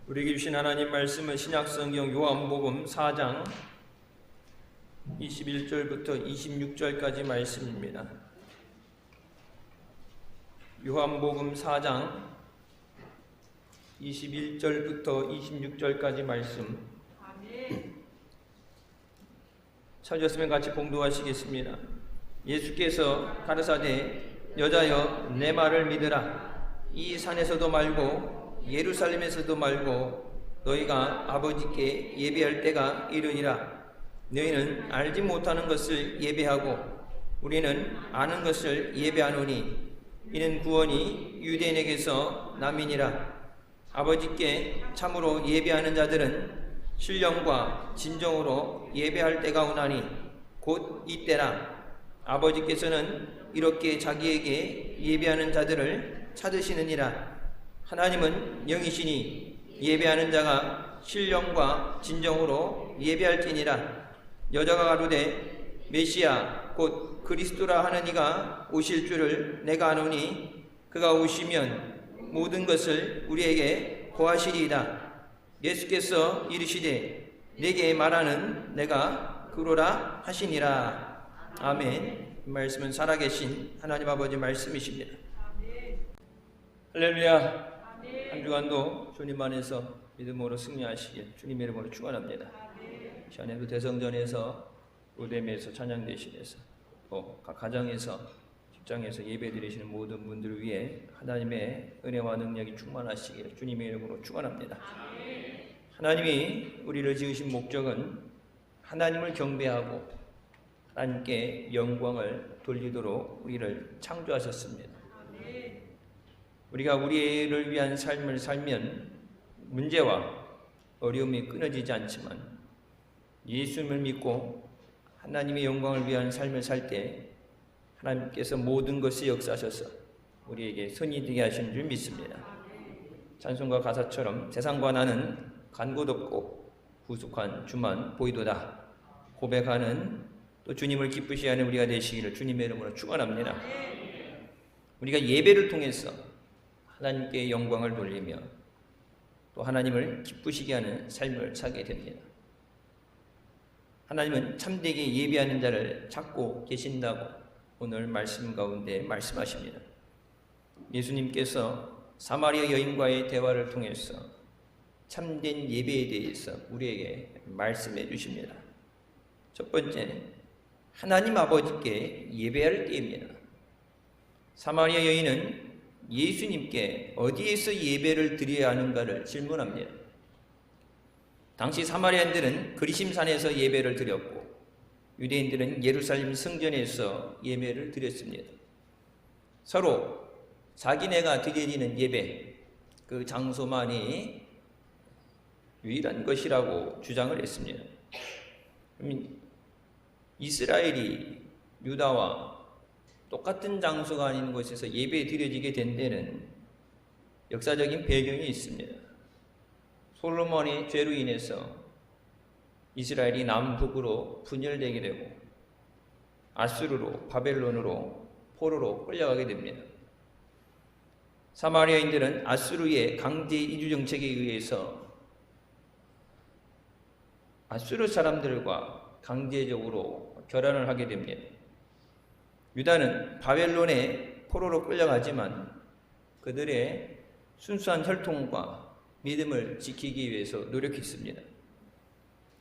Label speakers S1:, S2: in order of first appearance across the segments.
S1: 우리에게 주신 하나님 말씀은 신약성경 요한복음 4장 21절부터 26절까지 말씀입니다. 요한복음 4장 21절부터 26절까지 말씀 찾으셨으면 같이 봉독하시겠습니다. 예수께서 가르사대 여자여 내 말을 믿으라. 이 산에서도 말고 예루살렘에서도 말고 너희가 아버지께 예배할 때가 이르니라. 너희는 알지 못하는 것을 예배하고 우리는 아는 것을 예배하노니 이는 구원이 유대인에게서 남이니라. 아버지께 참으로 예배하는 자들은 신령과 진정으로 예배할 때가 오나니 곧 이때라. 아버지께서는 이렇게 자기에게 예배하는 자들을 찾으시느니라. 하나님은 영이시니 예배하는 자가 신령과 진정으로 예배할지니라. 여자가 가로되 메시아 곧 그리스도라 하는 이가 오실 줄을 내가 아노니 그가 오시면 모든 것을 우리에게 고하시리이다. 예수께서 이르시되 내게 말하는 내가 그로라 하시니라. 아멘. 이 말씀은 살아계신 하나님 아버지 말씀이십니다. 할렐루야. 한 주간도 주님 안에서 믿음으로 승리하시길 주님의 이름으로 축원합니다. 시간에도 대성전에서 로뎀에서 찬양 대신해서 또 각 가정에서 직장에서 예배 드리시는 모든 분들을 위해 하나님의 은혜와 능력이 충만하시길 주님의 이름으로 축원합니다. 하나님이 우리를 지으신 목적은 하나님을 경배하고 하나님께 영광을 돌리도록 우리를 창조하셨습니다. 우리가 우리를 위한 삶을 살면 문제와 어려움이 끊어지지 않지만 예수님을 믿고 하나님의 영광을 위한 삶을 살 때 하나님께서 모든 것을 역사하셔서 우리에게 선이 되게 하시는 줄 믿습니다. 찬송가 가사처럼 세상과 나는 간 곳 없고 후숙한 주만 보이도다 고백하는 또 주님을 기쁘시게 하는 우리가 되시기를 주님의 이름으로 축원합니다. 우리가 예배를 통해서 하나님께 영광을 돌리며 또 하나님을 기쁘시게 하는 삶을 살게 됩니다. 하나님은 참되게 예배하는 자를 찾고 계신다고 오늘 말씀 가운데 말씀하십니다. 예수님께서 사마리아 여인과의 대화를 통해서 참된 예배에 대해서 우리에게 말씀해 주십니다. 첫 번째, 하나님 아버지께 예배할 때입니다. 사마리아 여인은 예수님께 어디에서 예배를 드려야 하는가를 질문합니다. 당시 사마리아인들은 그리심산에서 예배를 드렸고 유대인들은 예루살렘 성전에서 예배를 드렸습니다. 서로 자기네가 드려지는 예배, 그 장소만이 유일한 것이라고 주장을 했습니다. 이스라엘이 유다와 똑같은 장소가 아닌 곳에서 예배 드려지게 된 데는 역사적인 배경이 있습니다. 솔로몬의 죄로 인해서 이스라엘이 남북으로 분열되게 되고 아수르로 바벨론으로 포로로 끌려가게 됩니다. 사마리아인들은 아수르의 강제 이주 정책에 의해서 아수르 사람들과 강제적으로 결혼을 하게 됩니다. 유다는 바벨론의 포로로 끌려가지만 그들의 순수한 혈통과 믿음을 지키기 위해서 노력했습니다.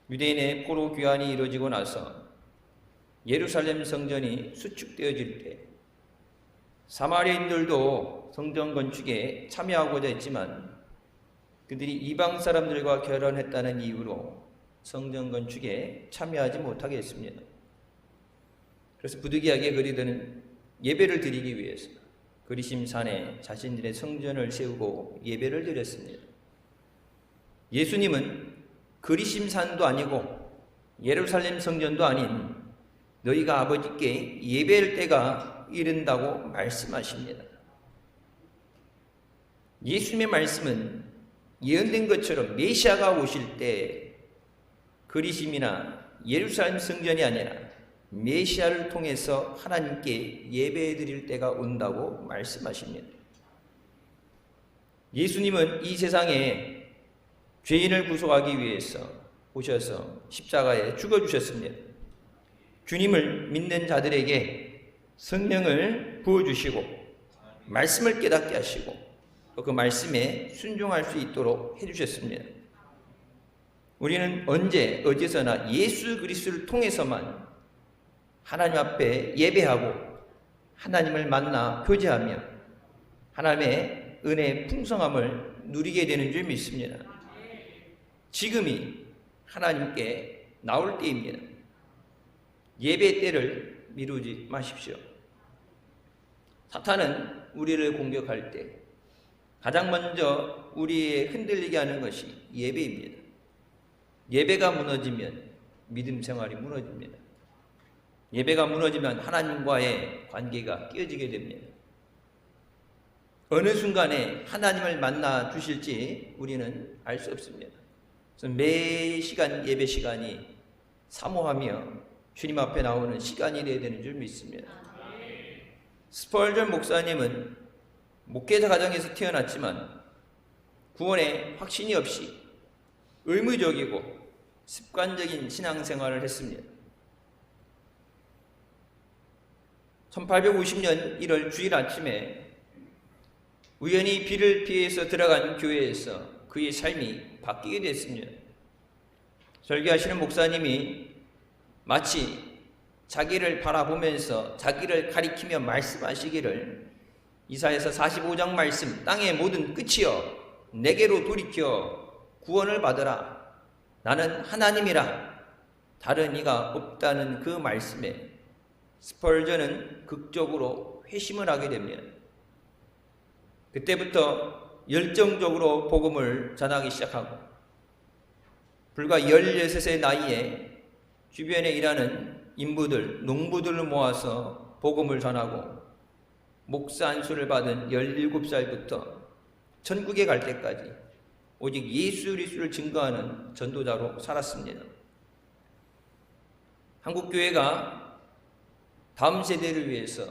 S1: 유대인의 포로 귀환이 이루어지고 나서 예루살렘 성전이 수축되어질 때 사마리아인들도 성전 건축에 참여하고자 했지만 그들이 이방 사람들과 결혼했다는 이유로 성전 건축에 참여하지 못하게 했습니다. 그래서 부득이하게 그리들은 예배를 드리기 위해서 그리심산에 자신들의 성전을 세우고 예배를 드렸습니다. 예수님은 그리심산도 아니고 예루살렘 성전도 아닌 너희가 아버지께 예배할 때가 이른다고 말씀하십니다. 예수님의 말씀은 예언된 것처럼 메시아가 오실 때 그리심이나 예루살렘 성전이 아니라 메시아를 통해서 하나님께 예배해 드릴 때가 온다고 말씀하십니다. 예수님은 이 세상에 죄인을 구속하기 위해서 오셔서 십자가에 죽어주셨습니다. 주님을 믿는 자들에게 성령을 부어주시고 말씀을 깨닫게 하시고 또 그 말씀에 순종할 수 있도록 해주셨습니다. 우리는 언제 어디서나 예수 그리스도를 통해서만 하나님 앞에 예배하고 하나님을 만나 교제하며 하나님의 은혜의 풍성함을 누리게 되는 줄 믿습니다. 지금이 하나님께 나올 때입니다. 예배 때를 미루지 마십시오. 사탄은 우리를 공격할 때 가장 먼저 우리의 흔들리게 하는 것이 예배입니다. 예배가 무너지면 믿음 생활이 무너집니다. 예배가 무너지면 하나님과의 관계가 깨어지게 됩니다. 어느 순간에 하나님을 만나 주실지 우리는 알 수 없습니다. 그래서 매 시간 예배 시간이 사모하며 주님 앞에 나오는 시간이 되어야 되는 줄 믿습니다. 스펄전 목사님은 목회자 가정에서 태어났지만 구원에 확신이 없이 의무적이고 습관적인 신앙생활을 했습니다. 1850년 1월 주일 아침에 우연히 비를 피해서 들어간 교회에서 그의 삶이 바뀌게 됐습니다. 설교하시는 목사님이 마치 자기를 바라보면서 자기를 가리키며 말씀하시기를 이사야서 45장 말씀 땅의 모든 끝이여 내게로 돌이켜 구원을 받으라 나는 하나님이라 다른 이가 없다는 그 말씀에 스펄전은 극적으로 회심을 하게 됩니다. 그때부터 열정적으로 복음을 전하기 시작하고 불과 16의 나이에 주변에 일하는 인부들, 농부들을 모아서 복음을 전하고 목사 안수를 받은 17살부터 천국에 갈 때까지 오직 예수 그리스도를 증거하는 전도자로 살았습니다. 한국교회가 다음 세대를 위해서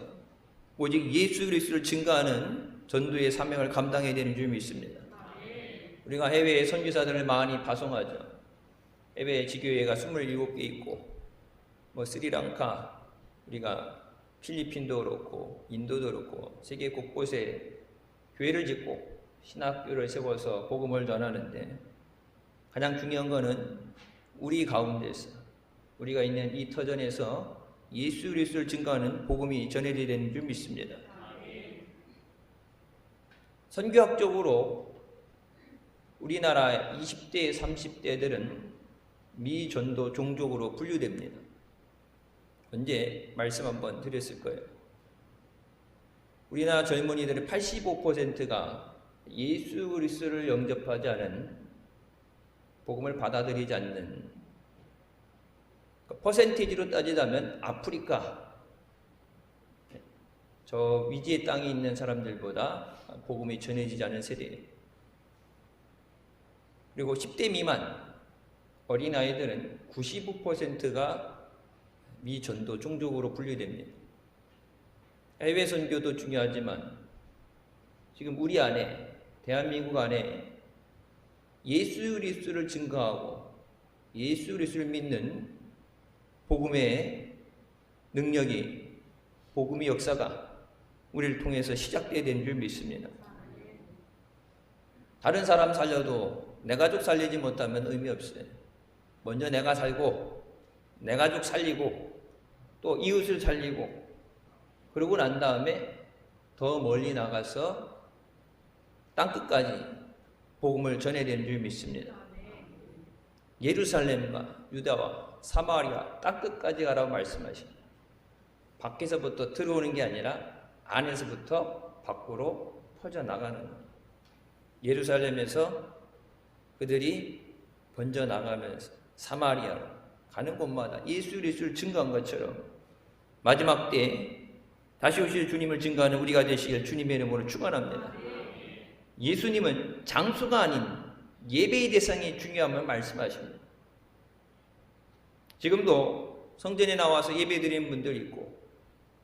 S1: 오직 예수 그리스도를 증거하는 전도의 사명을 감당해야 되는 줄 믿습니다. 우리가 해외에 선교사들을 많이 파송하죠. 해외에 지교회가 27개 있고 스리랑카, 우리가 필리핀도 그렇고 인도도 그렇고 세계 곳곳에 교회를 짓고 신학교를 세워서 복음을 전하는데 가장 중요한 것은 우리 가운데서 우리가 있는 이 터전에서 예수 그리스도를 증거하는 복음이 전해져야 되는 줄 믿습니다. 선교학적으로 우리나라 20대, 30대들은 미전도 종족으로 분류됩니다. 언제 말씀 한번 드렸을 거예요. 우리나라 젊은이들의 85%가 예수 그리스도를 영접하지 않은 복음을 받아들이지 않는 퍼센티지로 따지자면 아프리카 저 위지의 땅에 있는 사람들보다 복음이 전해지지 않은 세대예요. 그리고 10대 미만 어린아이들은 95%가 미전도 종족으로 분류됩니다. 해외 선교도 중요하지만 지금 우리 안에 대한민국 안에 예수 그리스도를 증거하고 예수 그리스도를 믿는 복음의 능력이 복음의 역사가 우리를 통해서 시작되어야 되는 줄 믿습니다. 다른 사람 살려도 내 가족 살리지 못하면 의미 없어요. 먼저 내가 살고 내 가족 살리고 또 이웃을 살리고 그러고 난 다음에 더 멀리 나가서 땅끝까지 복음을 전해야 되는 줄 믿습니다. 예루살렘과 유다와 사마리아 땅끝까지 가라고 말씀하십니다. 밖에서부터 들어오는 게 아니라 안에서부터 밖으로 퍼져나가는 예루살렘에서 그들이 번져나가면서 사마리아로 가는 곳마다 예수 그리스도를 증거한 것처럼 마지막 때에 다시 오실 주님을 증거하는 우리가 되시길 주님의 이름으로 축원합니다. 예수님은 장소가 아닌 예배의 대상이 중요함을 말씀하십니다. 지금도 성전에 나와서 예배드리는 분들 있고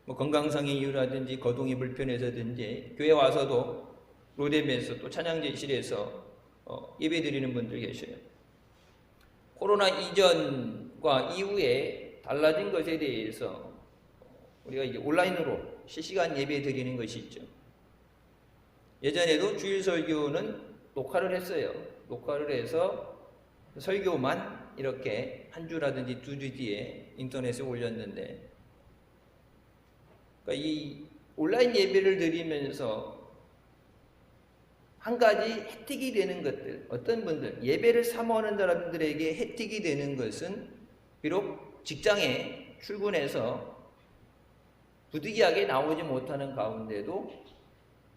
S1: 건강상의 이유라든지 거동이 불편해서든지 교회 와서도 로뎀에서 또 찬양제실에서 예배 드리는 분들 계셔요. 코로나 이전과 이후에 달라진 것에 대해서 우리가 이제 온라인으로 실시간 예배 드리는 것이 있죠. 예전에도 주일 설교는 녹화를 했어요. 녹화를 해서 설교만 이렇게 한 주라든지 두 주 뒤에 인터넷에 올렸는데, 그러니까 이 온라인 예배를 드리면서 한 가지 혜택이 되는 것들, 어떤 분들, 예배를 사모하는 사람들에게 혜택이 되는 것은 비록 직장에 출근해서 부득이하게 나오지 못하는 가운데도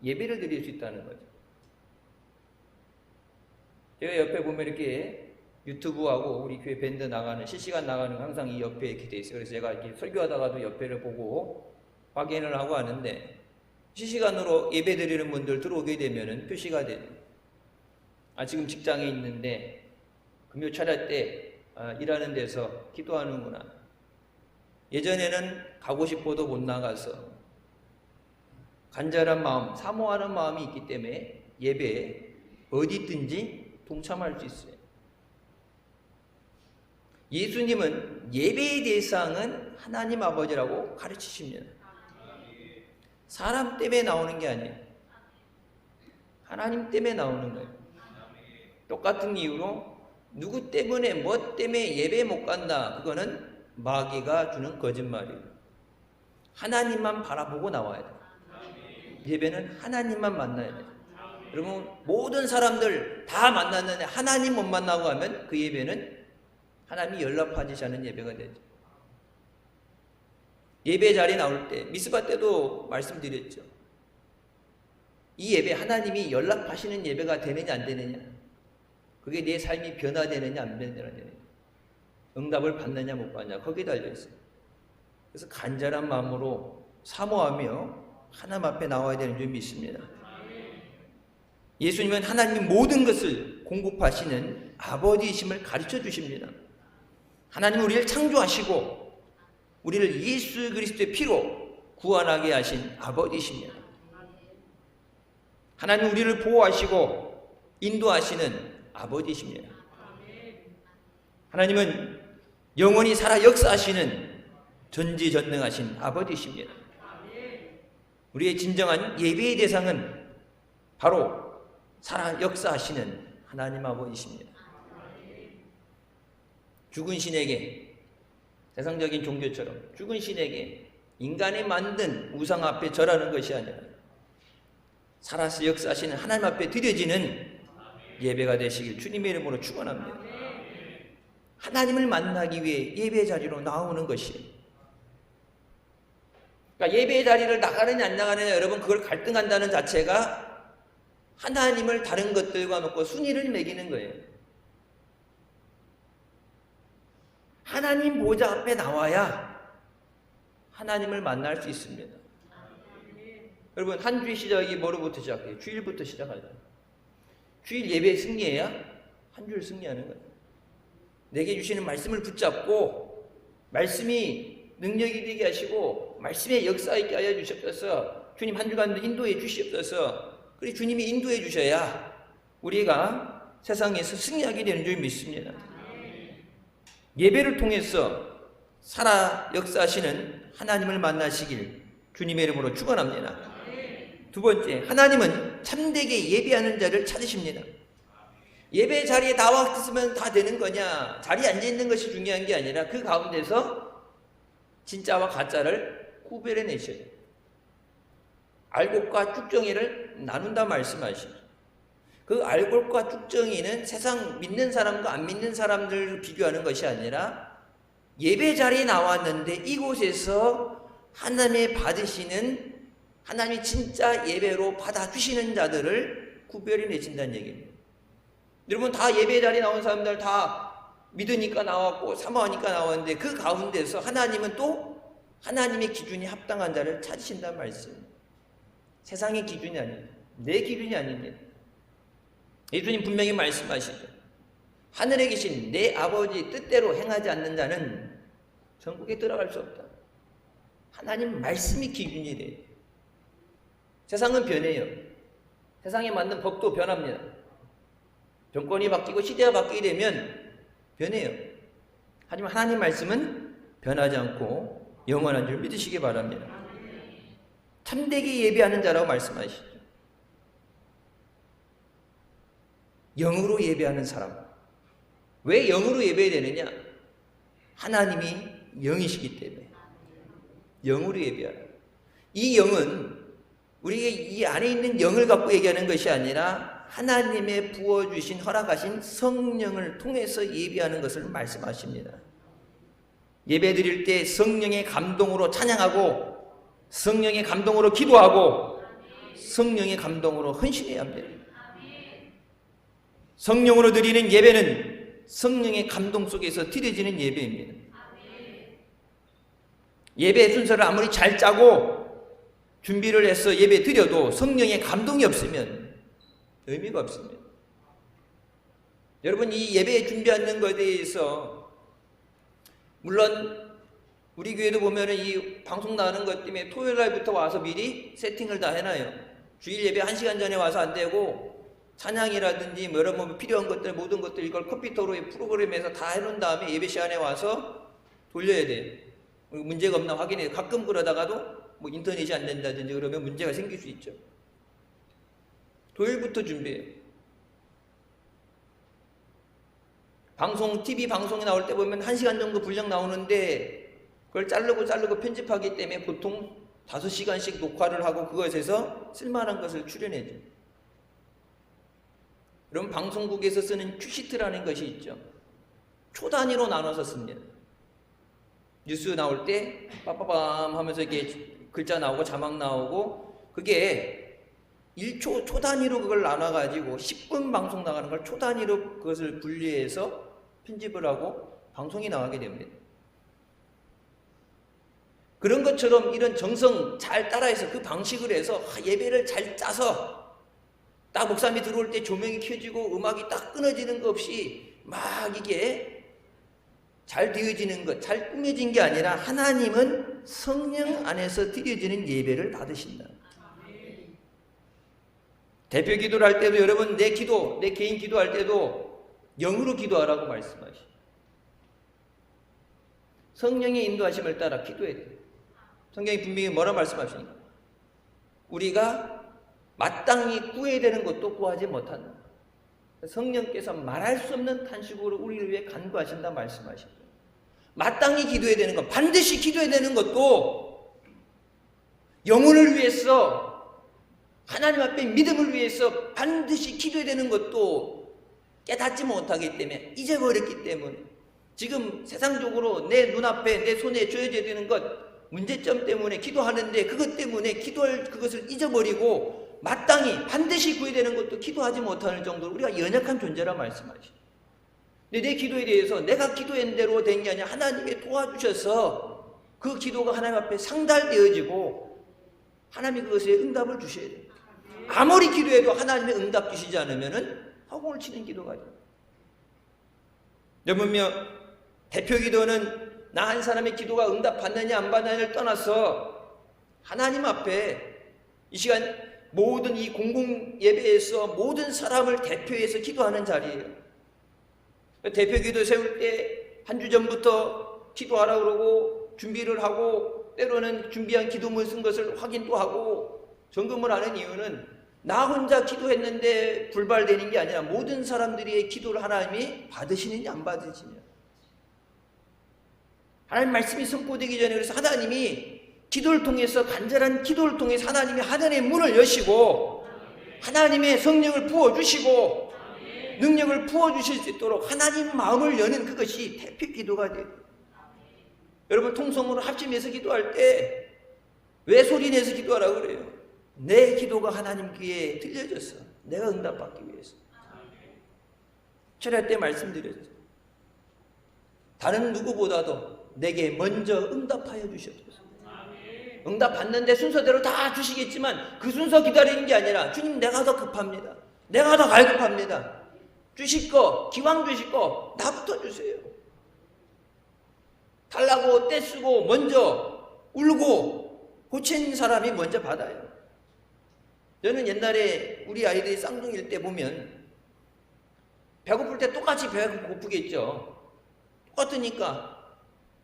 S1: 예배를 드릴 수 있다는 거죠. 제가 옆에 보면 이렇게 유튜브하고 우리 교회 밴드 나가는, 실시간 나가는 거 항상 이 옆에 이렇게 돼 있어요. 그래서 제가 이렇게 설교하다가도 옆에를 보고 확인을 하고 하는데, 실시간으로 예배 드리는 분들 들어오게 되면은 표시가 돼요. 지금 직장에 있는데 금요 차례 때 일하는 데서 기도하는구나. 예전에는 가고 싶어도 못 나가서 간절한 마음, 사모하는 마음이 있기 때문에 예배에 어디 있든지 동참할 수 있어요. 예수님은 예배의 대상은 하나님 아버지라고 가르치십니다. 사람 때문에 나오는 게 아니에요. 하나님 때문에 나오는 거예요. 똑같은 이유로 누구 때문에 뭐 때문에 예배 못 간다, 그거는 마귀가 주는 거짓말이에요. 하나님만 바라보고 나와야 돼요. 예배는 하나님만 만나야 돼요. 여러분, 모든 사람들 다 만났는데 하나님 못 만나고 하면 그 예배는 하나님이 연락하지 않은 예배가 되죠. 예배 자리에 나올 때, 미스바 때도 말씀드렸죠. 이 예배 하나님이 연락하시는 예배가 되느냐 안 되느냐, 그게 내 삶이 변화되느냐 안 변화되느냐, 응답을 받느냐 못 받느냐, 거기에 달려있어요. 그래서 간절한 마음으로 사모하며 하나님 앞에 나와야 되는 줄 믿습니다. 예수님은 하나님이 모든 것을 공급하시는 아버지이심을 가르쳐 주십니다. 하나님은 우리를 창조하시고 우리를 예수 그리스도의 피로 구원하게 하신 아버지이십니다. 하나님은 우리를 보호하시고 인도하시는 아버지이십니다. 하나님은 영원히 살아 역사하시는 전지전능하신 아버지이십니다. 우리의 진정한 예배의 대상은 바로 살아 역사하시는 하나님 아버지이십니다. 죽은 신에게, 세상적인 종교처럼 죽은 신에게 인간이 만든 우상 앞에 절하는 것이 아니라 살아서 역사하시는 하나님 앞에 드려지는 예배가 되시길 주님의 이름으로 축원합니다. 하나님을 만나기 위해 예배 자리로 나오는 것이, 그러니까 예배 자리를 나가느냐 안 나가느냐, 여러분, 그걸 갈등한다는 자체가 하나님을 다른 것들과 놓고 순위를 매기는 거예요. 하나님 보좌 앞에 나와야 하나님을 만날 수 있습니다. 여러분, 한 주의 시작이 뭐로부터 시작해요? 주일부터 시작하잖아요. 주일 예배 승리해야 한 주를 승리하는 거예요. 내게 주시는 말씀을 붙잡고 말씀이 능력이 되게 하시고 말씀의 역사 있게 하여 주시옵소서. 주님 한 주간도 인도해 주시옵소서. 그리고 주님이 인도해 주셔야 우리가 세상에서 승리하게 되는 줄 믿습니다. 예배를 통해서 살아 역사하시는 하나님을 만나시길 주님의 이름으로 축원합니다. 두 번째, 하나님은 참되게 예배하는 자를 찾으십니다. 예배 자리에 나와 있으면 다 되는 거냐, 자리에 앉아있는 것이 중요한 게 아니라 그 가운데서 진짜와 가짜를 구별해내셔요. 알곡과 쭉정이를 나눈다 말씀하시죠. 그 알곡과 쭉정이는 세상 믿는 사람과 안 믿는 사람들을 비교하는 것이 아니라 예배 자리에 나왔는데 이곳에서 하나님의 받으시는, 하나님이 진짜 예배로 받아주시는 자들을 구별해 내신다는 얘기입니다. 여러분, 다 예배 자리에 나온 사람들 다 믿으니까 나왔고 사모하니까 나왔는데 그 가운데서 하나님은 또 하나님의 기준이 합당한 자를 찾으신다는 말씀. 세상의 기준이 아닙니다. 내 기준이 아닙니다. 예수님 분명히 말씀하시죠. 하늘에 계신 내 아버지 뜻대로 행하지 않는 자는 천국에 들어갈 수 없다. 하나님 말씀이 기준이래요. 세상은 변해요. 세상에 맞는 법도 변합니다. 정권이 바뀌고 시대가 바뀌게 되면 변해요. 하지만 하나님 말씀은 변하지 않고 영원한 줄 믿으시기 바랍니다. 참되게 예배하는 자라고 말씀하시죠. 영으로 예배하는 사람. 왜 영으로 예배해야 되느냐? 하나님이 영이시기 때문에 영으로 예배하라. 이 영은 우리가 이 안에 있는 영을 갖고 얘기하는 것이 아니라 하나님의 부어주신 허락하신 성령을 통해서 예배하는 것을 말씀하십니다. 예배 드릴 때 성령의 감동으로 찬양하고 성령의 감동으로 기도하고 성령의 감동으로 헌신해야 합니다. 성령으로 드리는 예배는 성령의 감동 속에서 드려지는 예배입니다. 예배 순서를 아무리 잘 짜고 준비를 해서 예배 드려도 성령의 감동이 없으면 의미가 없습니다. 여러분, 이 예배 준비하는 것에 대해서 물론 우리 교회도 보면은 이 방송 나가는 것 때문에 토요일 날부터 와서 미리 세팅을 다 해놔요. 주일 예배 1시간 전에 와서 안 되고 찬양이라든지 뭐 여러분 필요한 것들 모든 것들 이걸 컴퓨터로 프로그램에서 다 해놓은 다음에 예배 시간에 와서 돌려야 돼요. 문제가 없나 확인해요. 가끔 그러다가도 뭐 인터넷이 안 된다든지 그러면 문제가 생길 수 있죠. 토요일부터 준비해요. TV 방송에 나올 때 보면 1시간 정도 분량 나오는데 그걸 자르고 편집하기 때문에 보통 5시간씩 녹화를 하고 그것에서 쓸만한 것을 추려내죠. 그럼 방송국에서 쓰는 큐시트라는 것이 있죠. 초 단위로 나눠서 씁니다. 뉴스 나올 때 빠빠밤 하면서 이게 글자 나오고 자막 나오고 그게 1초 초 단위로 그걸 나눠가지고 10분 방송 나가는 걸 초 단위로 그것을 분리해서 편집을 하고 방송이 나가게 됩니다. 그런 것처럼 이런 정성 잘 따라해서 그 방식을 해서 예배를 잘 짜서 딱 목사님이 들어올 때 조명이 켜지고 음악이 딱 끊어지는 거 없이 막 이게 잘 되어지는 것, 잘 꾸며진 게 아니라 하나님은 성령 안에서 드려지는 예배를 받으신다. 대표 기도를 할 때도 여러분 내 개인 기도할 때도 영으로 기도하라고 말씀하시죠. 성령의 인도하심을 따라 기도해야 돼요. 성경이 분명히 뭐라 말씀하십니까? 우리가 마땅히 구해야 되는 것도 구하지 못한다. 성령께서 말할 수 없는 탄식으로 우리를 위해 간구하신다 말씀하시죠. 마땅히 기도해야 되는 것, 반드시 기도해야 되는 것도 영혼을 위해서 하나님 앞에 믿음을 위해서 반드시 기도해야 되는 것도 깨닫지 못하기 때문에 잊어버렸기 때문에 지금 세상적으로 내 눈앞에 내 손에 쥐어져야 되는 것 문제점 때문에 기도하는데 그것 때문에 기도할 그것을 잊어버리고 마땅히 반드시 구해야 되는 것도 기도하지 못하는 정도로 우리가 연약한 존재라 말씀하시죠. 근데 내 기도에 대해서 내가 기도한 대로 된 게 아니라 하나님이 도와주셔서 그 기도가 하나님 앞에 상달되어지고 하나님이 그것에 응답을 주셔야 돼요. 아무리 기도해도 하나님의 응답 주시지 않으면 허공을 치는 기도가 돼요. 여러분요, 대표 기도는 나 한 사람의 기도가 응답받느냐 안 받느냐를 떠나서 하나님 앞에 이 시간 모든 이 공공 예배에서 모든 사람을 대표해서 기도하는 자리예요. 대표 기도 세울 때 한 주 전부터 기도하라고 그러고 준비를 하고 때로는 준비한 기도문 쓴 것을 확인도 하고 점검을 하는 이유는 나 혼자 기도했는데 불발되는 게 아니라 모든 사람들의 기도를 하나님이 받으시느냐 안 받으시느냐. 하나님 말씀이 선포되기 전에 그래서 하나님이 기도를 통해서 간절한 기도를 통해서 하나님이 하늘의 문을 여시고 하나님의 성령을 부어주시고 능력을 부어주실 수 있도록 하나님 마음을 여는 그것이 대표 기도가 돼요. 여러분 통성으로 합심해서 기도할 때 왜 소리내서 기도하라고 그래요? 내 기도가 하나님 귀에 들려졌어. 내가 응답받기 위해서. 철야 때 말씀드렸죠. 다른 누구보다도 내게 먼저 응답하여 주시옵소서. 응답받는데 순서대로 다 주시겠지만 그 순서 기다리는 게 아니라 주님 내가 더 급합니다. 내가 더 갈급합니다. 주실 거, 기왕 주실 거 나부터 주세요. 달라고 떼쓰고 먼저 울고 고친 사람이 먼저 받아요. 저는 옛날에 우리 아이들이 쌍둥이일 때 보면 배고플 때 똑같이 배가 고프겠죠. 똑같으니까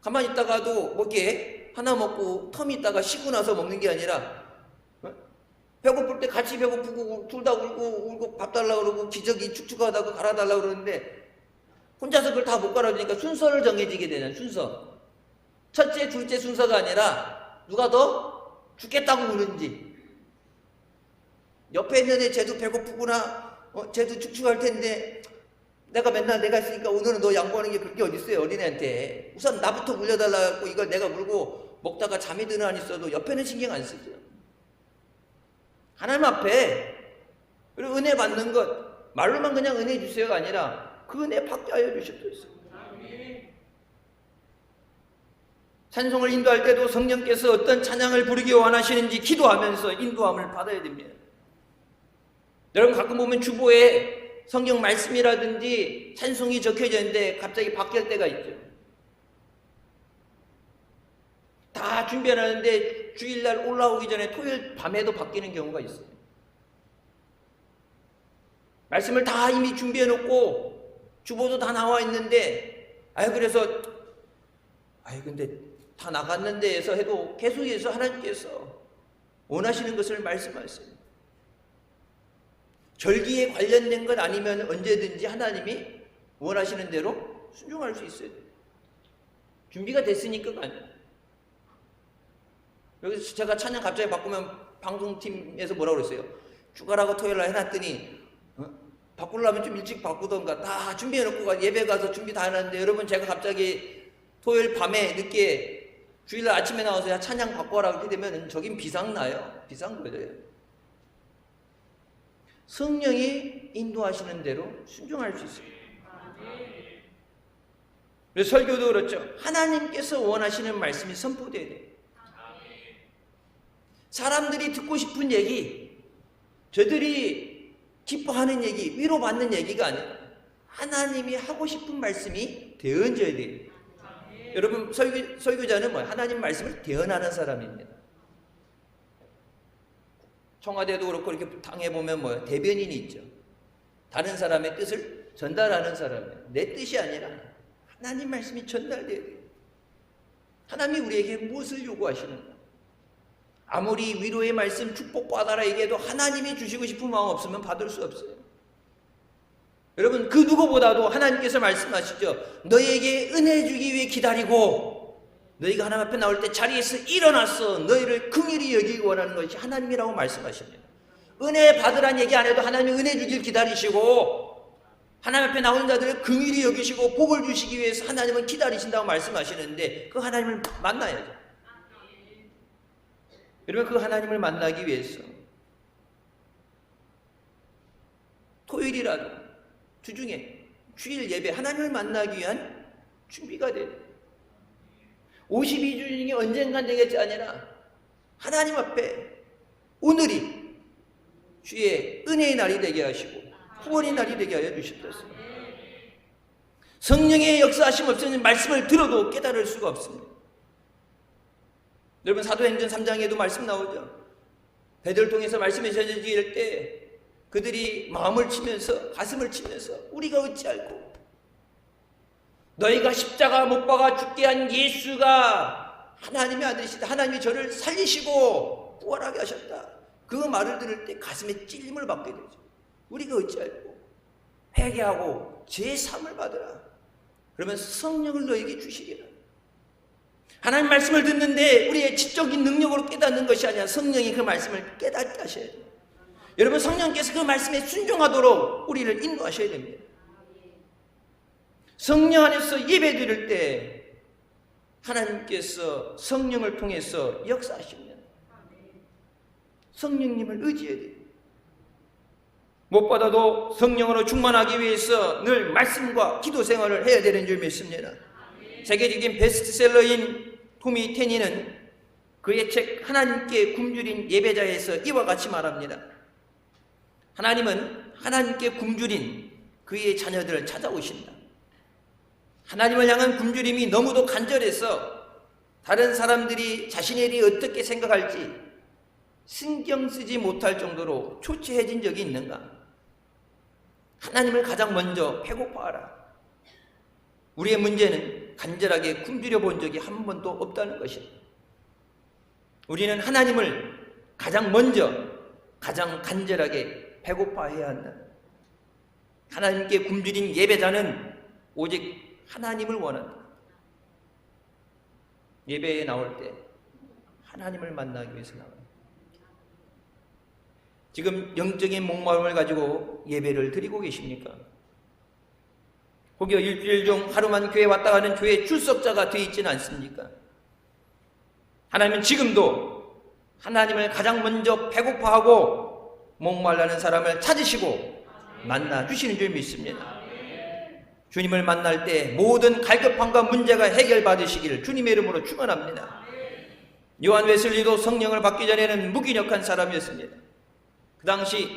S1: 가만히 있다가도 먹게 하나 먹고 텀 있다가 쉬고 나서 먹는 게 아니라 배고플 때 같이 배고프고 둘 다 울고 밥 달라고 그러고 기저귀 축축하다고 갈아달라고 그러는데 혼자서 그걸 다 못 갈아주니까 순서를 정해지게 되는 순서. 첫째, 둘째 순서가 아니라 누가 더 죽겠다고 우는지. 옆에 있는 애 쟤도 배고프구나. 쟤도 축축할 텐데 내가 맨날 내가 있으니까 오늘은 너 양보하는 게 그렇게 어딨어요, 어린애한테. 우선 나부터 물려달라고 이걸 내가 물고 먹다가 잠이 드는 한 있어도 옆에는 신경 안 쓰죠. 하나님 앞에 그리고 은혜 받는 것 말로만 그냥 은혜 주세요가 아니라 그 은혜 받게 하여 주셨어요. 찬송을 인도할 때도 성령께서 어떤 찬양을 부르기 원하시는지 기도하면서 인도함을 받아야 됩니다. 여러분 가끔 보면 주보에 성경 말씀이라든지 찬송이 적혀져 있는데 갑자기 바뀔 때가 있죠. 다 준비해놨는데 주일날 올라오기 전에 토요일 밤에도 바뀌는 경우가 있어요. 말씀을 다 이미 준비해놓고 주보도 다 나와 있는데 그래서 근데 다 나갔는데 해서 해도 계속해서 하나님께서 원하시는 것을 말씀하세요. 절기에 관련된 것 아니면 언제든지 하나님이 원하시는 대로 순종할 수 있어야 돼요. 준비가 됐으니까가 아니에요. 여기서 제가 찬양 갑자기 바꾸면 방송팀에서 뭐라고 그랬어요? 주가라고 토요일날 해놨더니 바꾸려면 좀 일찍 바꾸던가 다 준비해놓고 예배 가서 준비 다 해놨는데 여러분 제가 갑자기 토요일 밤에 늦게 주일날 아침에 나와서 야 찬양 바꿔라 그렇게 되면 저긴 비상나요. 비상 거예요. 성령이 인도하시는 대로 순종할 수 있어요. 그래서 설교도 그렇죠. 하나님께서 원하시는 말씀이 선포돼야 돼요. 사람들이 듣고 싶은 얘기, 저들이 기뻐하는 얘기, 위로받는 얘기가 아니라 하나님이 하고 싶은 말씀이 되어져야 돼요. 여러분 설교자는 뭐예요? 하나님 말씀을 대언하는 사람입니다. 청와대도 그렇고 이렇게 당해보면 뭐예요? 대변인이 있죠. 다른 사람의 뜻을 전달하는 사람이에요. 내 뜻이 아니라 하나님 말씀이 전달돼야 돼요. 하나님이 우리에게 무엇을 요구하시는가? 아무리 위로의 말씀 축복 받아라 얘기해도 하나님이 주시고 싶은 마음 없으면 받을 수 없어요. 여러분 그 누구보다도 하나님께서 말씀하시죠. 너희에게 은혜 주기 위해 기다리고 너희가 하나님 앞에 나올 때 자리에서 일어나서 너희를 긍휼히 여기기 원하는 것이 하나님이라고 말씀하십니다. 은혜 받으란 얘기 안 해도 하나님이 은혜 주길 기다리시고 하나님 앞에 나오는 자들을 긍휼히 여기시고 복을 주시기 위해서 하나님은 기다리신다고 말씀하시는데 그 하나님을 만나야죠. 여러분 그 하나님을 만나기 위해서 토요일이라도 주중에 주일 예배 하나님을 만나기 위한 준비가 돼요. 52주 중에 언젠간 되겠지 아니라 하나님 앞에 오늘이 주의 은혜의 날이 되게 하시고 후원의 날이 되게 하여 주셨습니다. 성령의 역사하심 없으면 말씀을 들어도 깨달을 수가 없습니다. 여러분 사도행전 3장에도 말씀 나오죠. 베드로를 통해서 말씀이 전해질 때 그들이 마음을 치면서 가슴을 치면서 우리가 어찌 알고 너희가 십자가 못 박아 죽게 한 예수가 하나님의 아들이시다. 하나님이 저를 살리시고 부활하게 하셨다. 그 말을 들을 때 가슴에 찔림을 받게 되죠. 우리가 어찌 알고 회개하고 제3을 받으라. 그러면 성령을 너에게 주시리라. 하나님 말씀을 듣는데 우리의 지적인 능력으로 깨닫는 것이 아니라 성령이 그 말씀을 깨닫게 하셔야 돼요. 여러분 성령께서 그 말씀에 순종하도록 우리를 인도하셔야 됩니다. 성령 안에서 예배 드릴 때 하나님께서 성령을 통해서 역사하시면 성령님을 의지해야 돼요. 무엇보다도 성령으로 충만하기 위해서 늘 말씀과 기도 생활을 해야 되는 줄 믿습니다. 세계적인 베스트셀러인 토미 테니는 그의 책 하나님께 굶주린 예배자에서 이와 같이 말합니다. 하나님은 하나님께 굶주린 그의 자녀들을 찾아오신다. 하나님을 향한 굶주림이 너무도 간절해서 다른 사람들이 자신에 대해 어떻게 생각할지 신경 쓰지 못할 정도로 초췌해진 적이 있는가? 하나님을 가장 먼저 배고파하라. 우리의 문제는 간절하게 굶주려 본 적이 한 번도 없다는 것입니다. 우리는 하나님을 가장 먼저 가장 간절하게 배고파해야 한다. 하나님께 굶주린 예배자는 오직 하나님을 원한다. 예배에 나올 때 하나님을 만나기 위해서 나와요. 지금 영적인 목마름을 가지고 예배를 드리고 계십니까? 혹여 일주일 중 하루만 교회 왔다 가는 교회 출석자가 되어 있지는 않습니까? 하나님은 지금도 하나님을 가장 먼저 배고파하고 목말라는 사람을 찾으시고 만나 주시는 줄 믿습니다. 주님을 만날 때 모든 갈급함과 문제가 해결받으시기를 주님의 이름으로 축원합니다. 요한 웨슬리도 성령을 받기 전에는 무기력한 사람이었습니다. 그 당시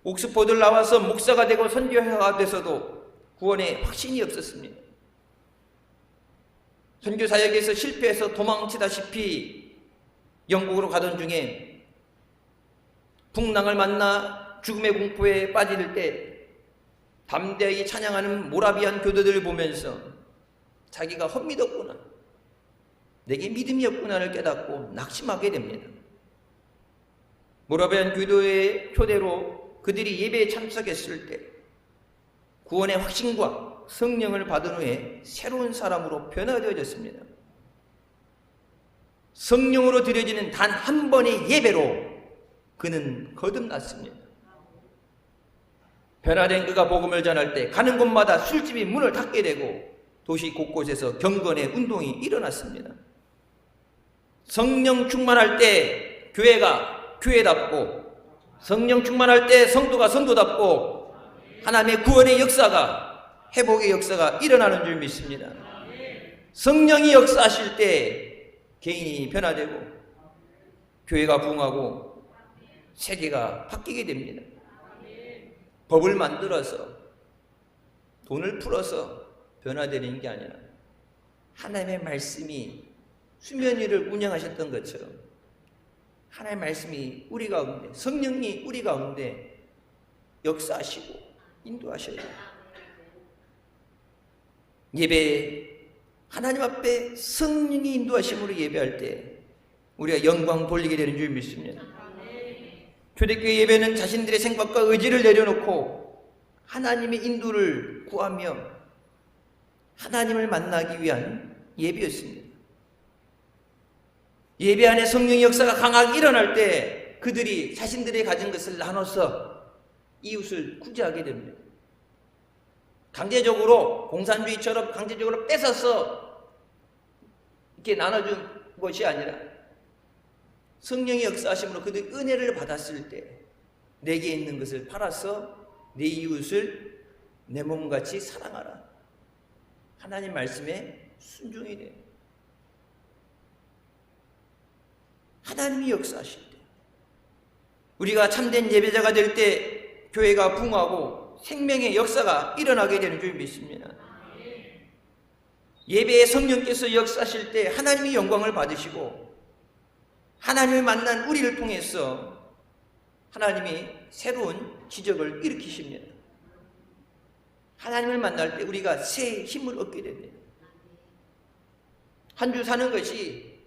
S1: 옥스포드를 나와서 목사가 되고 선교사가 돼서도 구원에 확신이 없었습니다. 선교 사역에서 실패해서 도망치다시피 영국으로 가던 중에 풍랑을 만나 죽음의 공포에 빠질 때 담대하게 찬양하는 모라비안 교도들을 보면서 자기가 헛믿었구나, 내게 믿음이 없구나를 깨닫고 낙심하게 됩니다. 모라비안 교도의 초대로 그들이 예배에 참석했을 때 구원의 확신과 성령을 받은 후에 새로운 사람으로 변화되어졌습니다. 성령으로 드려지는 단 한 번의 예배로 그는 거듭났습니다. 변화된 그가 복음을 전할 때 가는 곳마다 술집이 문을 닫게 되고 도시 곳곳에서 경건의 운동이 일어났습니다. 성령 충만할 때 교회가 교회답고, 성령 충만할 때 성도가 성도답고, 하나님의 구원의 역사가, 회복의 역사가 일어나는 줄 믿습니다. 성령이 역사하실 때 개인이 변화되고 교회가 부흥하고 세계가 바뀌게 됩니다. 법을 만들어서 돈을 풀어서 변화되는 게 아니라 하나님의 말씀이 수면 위를 운영하셨던 것처럼 하나님의 말씀이 우리 가운데, 성령이 우리 가운데 역사하시고 인도하셔야 돼요. 예배, 하나님 앞에 성령이 인도하심으로 예배할 때 우리가 영광 돌리게 되는 줄 믿습니다. 초대교회 예배는 자신들의 생각과 의지를 내려놓고 하나님의 인도를 구하며 하나님을 만나기 위한 예배였습니다. 예배 안에 성령의 역사가 강하게 일어날 때 그들이 자신들이 가진 것을 나눠서 이웃을 구제하게 됩니다. 강제적으로, 공산주의처럼 강제적으로 뺏어서 이렇게 나눠준 것이 아니라 성령의 역사하심으로 그들이 은혜를 받았을 때 내게 있는 것을 팔아서 내 이웃을 내 몸같이 사랑하라. 하나님 말씀에 순종이 돼요. 하나님이 역사하실 때 우리가 참된 예배자가 될 때 교회가 부흥하고 생명의 역사가 일어나게 되는 줄 믿습니다. 예배에 성령께서 역사하실 때 하나님이 영광을 받으시고 하나님을 만난 우리를 통해서 하나님이 새로운 기적을 일으키십니다. 하나님을 만날 때 우리가 새 힘을 얻게 됩니다. 한 주 사는 것이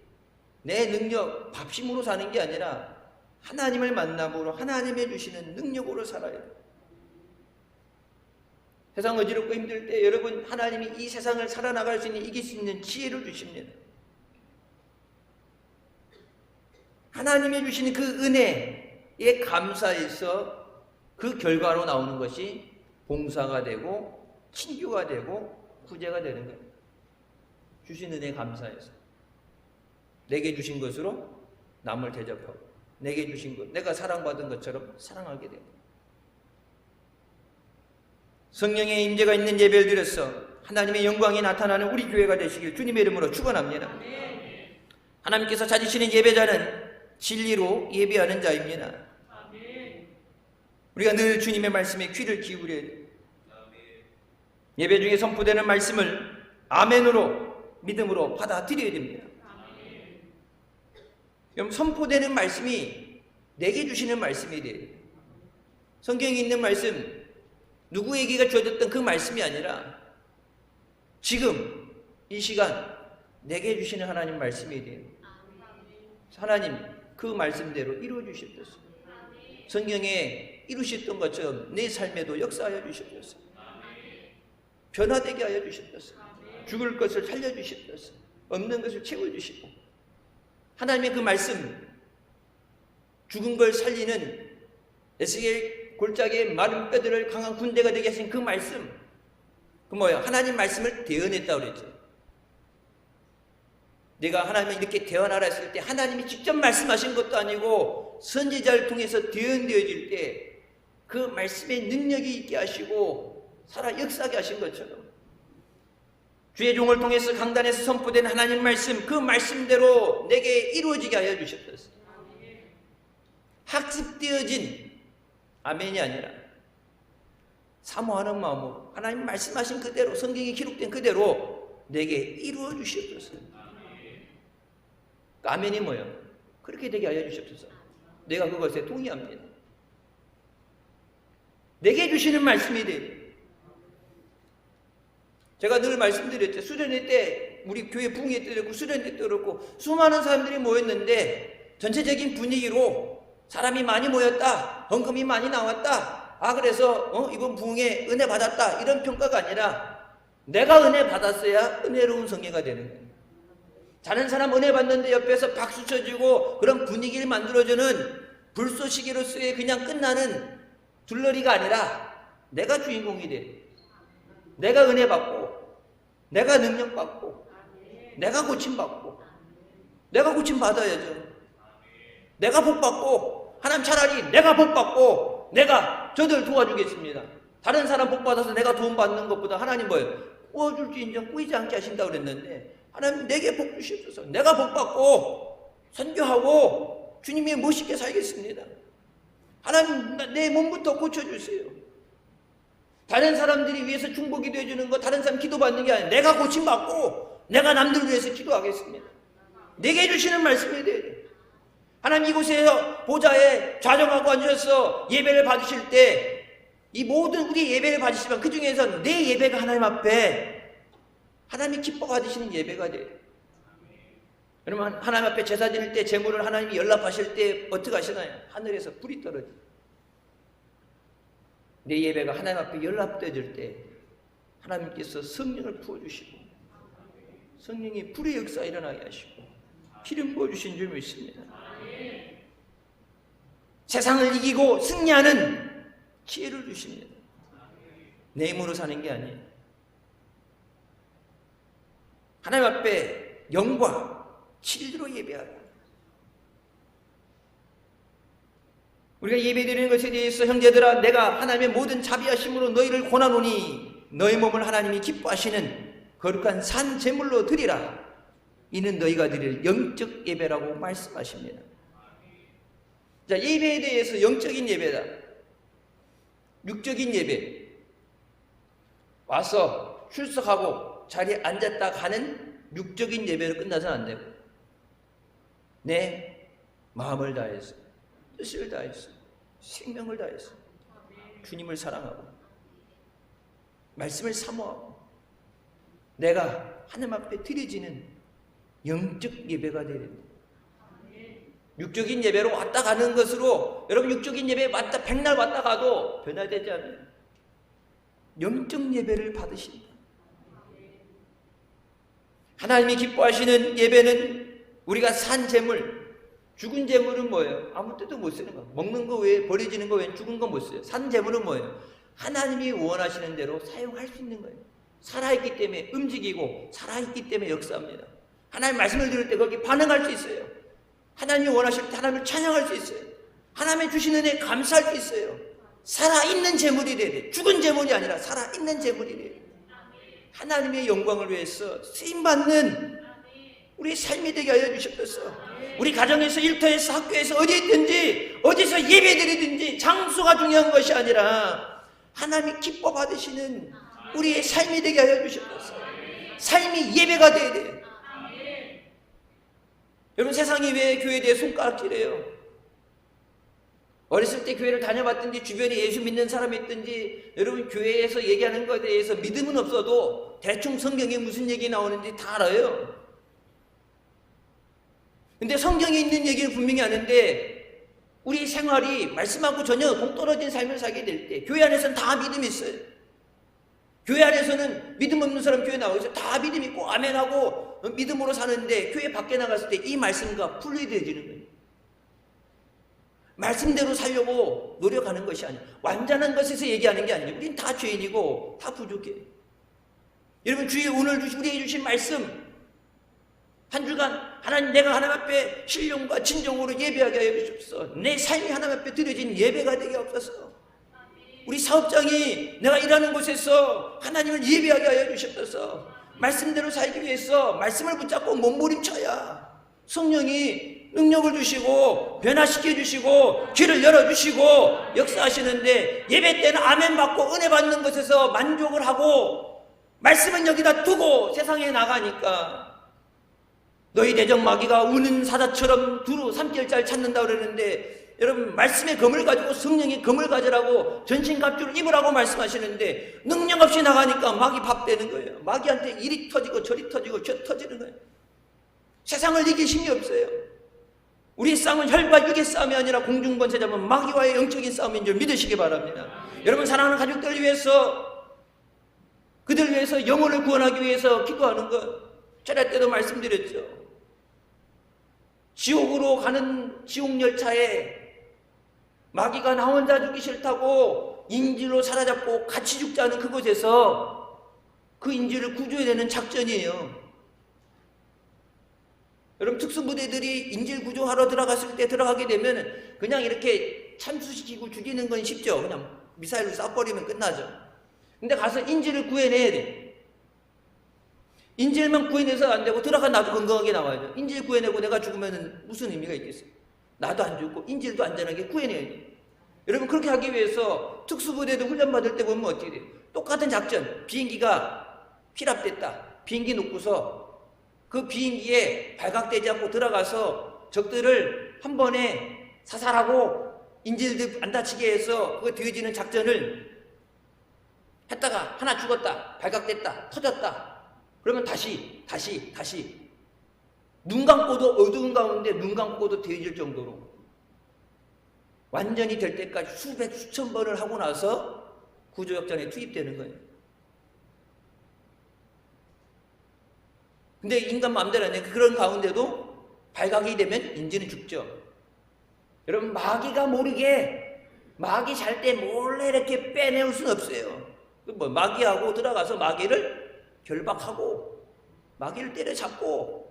S1: 내 능력, 밥심으로 사는 게 아니라 하나님을 만남으로 하나님이 주시는 능력으로 살아야 돼요. 세상 어지럽고 힘들 때 여러분, 하나님이 이 세상을 살아나갈 수 있는, 이길 수 있는 지혜를 주십니다. 하나님이 주시는 그 은혜에 감사해서 그 결과로 나오는 것이 봉사가 되고 친교가 되고 구제가 되는 거예요. 주신 은혜에 감사해서 내게 주신 것으로 남을 대접하고 내게 주신 것, 내가 사랑받은 것처럼 사랑하게 됩니다. 성령의 임재가 있는 예배를 드려서 하나님의 영광이 나타나는 우리 교회가 되시길 주님의 이름으로 축원합니다. 하나님께서 찾으시는 예배자는 진리로 예배하는 자입니다. 우리가 늘 주님의 말씀에 귀를 기울여야 돼요. 예배 중에 선포되는 말씀을 아멘으로, 믿음으로 받아들여야 됩니다. 그럼 선포되는 말씀이 내게 주시는 말씀이 돼요. 성경에 있는 말씀, 누구에게가 주어졌던 그 말씀이 아니라 지금 이 시간 내게 주시는 하나님 말씀이 돼요. 하나님 그 말씀대로 이루어 주셨어요. 성경에 이루셨던 것처럼 내 삶에도 역사하여 주셨어요. 변화되게 하여 주셨어요. 죽을 것을 살려주셨어요. 없는 것을 채워주시고, 하나님의 그 말씀, 죽은 걸 살리는 에스겔 골짜기의 마른 뼈들을 강한 군대가 되게 하신 그 말씀, 그 뭐예요? 하나님 말씀을 대언했다고 그랬죠. 내가 하나님을 이렇게 대언하라 했을 때 하나님이 직접 말씀하신 것도 아니고 선지자를 통해서 대언되어질 때 그 말씀의 능력이 있게 하시고 살아 역사하게 하신 것처럼 주의 종을 통해서 강단에서 선포된 하나님 말씀, 그 말씀대로 내게 이루어지게 하여 주셨어요. 학습되어진 아멘이 아니라 사모하는 마음으로 하나님 말씀하신 그대로, 성경에 기록된 그대로 내게 이루어 주셨어요. 아멘이 뭐예요? 그렇게 되게 하여 주셨어요. 내가 그것에 동의합니다. 내게 주시는 말씀이 돼요. 제가 늘 말씀드렸죠. 수련회 때 우리 교회 부흥회 때도 그렇고 수련회 때도 그렇고 수많은 사람들이 모였는데 전체적인 분위기로 사람이 많이 모였다, 헌금이 많이 나왔다, 그래서 이번 부흥회 은혜 받았다, 이런 평가가 아니라 내가 은혜 받았어야 은혜로운 성회가 되는 거예요. 다른 사람 은혜 받는데 옆에서 박수 쳐주고 그런 분위기를 만들어주는 불쏘시개로서의 그냥 끝나는 둘러리가 아니라 내가 주인공이 돼. 내가 은혜 받고, 내가 능력 받고, 내가 고침 받고, 내가 고침 받아야죠. 내가 복 받고, 하나님 차라리 내가 복 받고, 내가 저들 도와주겠습니다. 다른 사람 복 받아서 내가 도움 받는 것보다 하나님 뭐예요? 구워줄지 인정 꾸이지 않게 하신다고 그랬는데, 하나님 내게 복 주시옵소서. 내가 복 받고, 선교하고, 주님이 멋있게 살겠습니다. 하나님 내 몸부터 고쳐주세요. 다른 사람들이 위해서 중보기도 해주는 거, 다른 사람 기도받는 게 아니라 내가 고침받고 내가 남들 위해서 기도하겠습니다. 내게 주시는 말씀이 돼요. 하나님 이곳에서 보좌에 좌정하고 앉으셔서 예배를 받으실 때 이 모든 우리 예배를 받으시면 그 중에서 내 예배가 하나님 앞에 하나님이 기뻐 받으시는 예배가 돼요. 여러분 하나님 앞에 제사 드릴 때 제물을 하나님이 연락하실 때 어떻게 하시나요? 하늘에서 불이 떨어져요. 내 예배가 하나님 앞에 연락되어질 때 하나님께서 성령을 부어주시고 성령이 불의 역사 일어나게 하시고 기름 부어주신 줄 믿습니다. 세상을 이기고 승리하는 기회를 주십니다. 내 힘으로 사는 게 아니에요. 하나님 앞에 영과 진리로 예배하라. 우리가 예배드리는 것에 대해서 형제들아, 내가 하나님의 모든 자비하심으로 너희를 권하노니 너희 몸을 하나님이 기뻐하시는 거룩한 산 제물로 드리라. 이는 너희가 드릴 영적 예배라고 말씀하십니다. 자, 예배에 대해서 영적인 예배다, 육적인 예배, 와서 출석하고 자리에 앉았다 가는 육적인 예배로 끝나서는 안 되고 내 마음을 다해서, 뜻을 다해서, 생명을 다해서 주님을 사랑하고 말씀을 사모하고 내가 하나님 앞에 드려지는 영적 예배가 되야 됩니다. 육적인 예배로 왔다 가는 것으로 여러분 육적인 예배에 왔다 백날 왔다 가도 변화되지 않아요. 영적 예배를 받으신다. 하나님이 기뻐하시는 예배는 우리가 산 재물, 죽은 재물은 뭐예요? 아무 때도 못 쓰는 거. 먹는 거 외에, 버려지는 거 외에 죽은 거 못 써요. 산 재물은 뭐예요? 하나님이 원하시는 대로 사용할 수 있는 거예요. 살아있기 때문에 움직이고 살아있기 때문에 역사합니다. 하나님 말씀을 들을 때 거기 반응할 수 있어요. 하나님이 원하실 때 하나님을 찬양할 수 있어요. 하나님의 주신 은혜에 감사할 수 있어요. 살아있는 재물이 돼야 돼요. 죽은 재물이 아니라 살아있는 재물이 돼야 돼요. 하나님의 영광을 위해서 쓰임받는 우리 삶이 되게 하여 주셨어. 우리 가정에서, 일터에서, 학교에서, 어디 있든지 어디서 예배드리든지 장소가 중요한 것이 아니라 하나님이 기뻐 받으시는 우리의 삶이 되게 하여 주셨어. 삶이 예배가 돼야 돼요. 여러분 세상이 왜 교회에 대해 손가락질해요? 어렸을 때 교회를 다녀봤든지 주변에 예수 믿는 사람이 있든지 여러분 교회에서 얘기하는 것에 대해서 믿음은 없어도 대충 성경에 무슨 얘기 나오는지 다 알아요. 근데 성경에 있는 얘기는 분명히 아는데 우리 생활이 말씀하고 전혀 동떨어진 삶을 살게 될 때 교회 안에서는 다 믿음이 있어요. 교회 안에서는 믿음 없는 사람 교회 나오고 다 믿음 있고 아멘하고 믿음으로 사는데 교회 밖에 나갔을 때 이 말씀과 분리되어지는 거예요. 말씀대로 살려고 노력하는 것이 아니에요. 완전한 것에서 얘기하는 게 아니에요. 우린 다 죄인이고 다 부족해. 여러분 주의 오늘 우리에게 주신 말씀 한 주간 하나님 내가 하나님 앞에 신령과 진정으로 예배하게 하여 주옵소서. 내 삶이 하나님 앞에 드려진 예배가 되게 없어서 우리 사업장이 내가 일하는 곳에서 하나님을 예배하게 하여 주옵소서. 말씀대로 살기 위해서 말씀을 붙잡고 몸부림쳐야 성령이 능력을 주시고 변화시켜 주시고 길을 열어주시고 역사하시는데 예배 때는 아멘 받고 은혜 받는 것에서 만족을 하고 말씀은 여기다 두고 세상에 나가니까 너희 대적 마귀가 우는 사자처럼 두루 삼킬자를 찾는다 그러는데 여러분 말씀의 검을 가지고 성령의 검을 가지라고 전신갑주를 입으라고 말씀하시는데 능력 없이 나가니까 마귀 밥 되는 거예요. 마귀한테 이리 터지고 저리 터지고 저 터지는 거예요. 세상을 이길 힘이 없어요. 우리 싸움은 혈과 육의 싸움이 아니라 공중권세 잡은 마귀와의 영적인 싸움인 줄 믿으시기 바랍니다. 여러분 사랑하는 가족들 위해서 그들 위해서 영혼을 구원하기 위해서 기도하는 것 차례 때도 말씀드렸죠. 지옥으로 가는 지옥 열차에 마귀가 나 혼자 죽기 싫다고 인질로 사로잡고 같이 죽자는 그곳에서 그 인질을 구조해야 되는 작전이에요. 여러분 특수부대들이 인질 구조하러 들어갔을 때 들어가게 되면 그냥 이렇게 참수시키고 죽이는 건 쉽죠. 그냥 미사일로 쏴버리면 끝나죠. 근데 가서 인질을 구해내야 돼. 인질만 구해내서 안 되고 들어가 나도 건강하게 나와야죠. 인질 구해내고 내가 죽으면 무슨 의미가 있겠어요? 나도 안 죽고 인질도 안전하게 구해내야 돼. 여러분 그렇게 하기 위해서 특수부대도 훈련받을 때 보면 어떻게 돼요? 똑같은 작전. 비행기가 피랍됐다. 비행기 놓고서 그 비행기에 발각되지 않고 들어가서 적들을 한 번에 사살하고 인질들 안 다치게 해서 그거 되어지는 작전을 했다가 하나 죽었다. 발각됐다. 터졌다. 그러면 다시 눈 감고도 어두운 가운데 눈 감고도 되어질 정도로 완전히 될 때까지 수백 수천 번을 하고 나서 구조역전에 투입되는 거예요. 근데 인간 마음대로 아니에요. 그런 가운데도 발각이 되면 인지는 죽죠. 여러분 마귀가 모르게 마귀 잘 때 몰래 이렇게 빼내올 수는 없어요. 뭐 마귀하고 들어가서 마귀를 결박하고 마귀를 때려잡고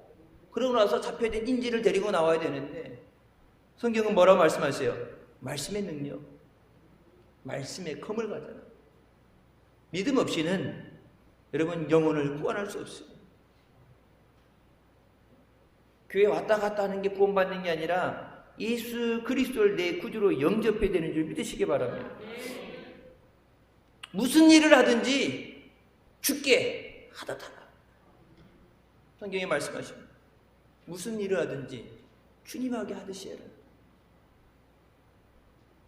S1: 그러고 나서 잡혀진 인지를 데리고 나와야 되는데 성경은 뭐라고 말씀하세요? 말씀의 능력, 말씀의 검을 가잖아. 믿음 없이는 여러분 영혼을 구원할 수 없어요. 교회 왔다 갔다 하는 게 구원받는 게 아니라 예수 그리스도를 내 구주로 영접해야 되는 줄 믿으시기 바랍니다. 무슨 일을 하든지 죽게 하다 타라. 성경에 말씀하십니다. 무슨 일을 하든지 주님하게 하듯이 해라.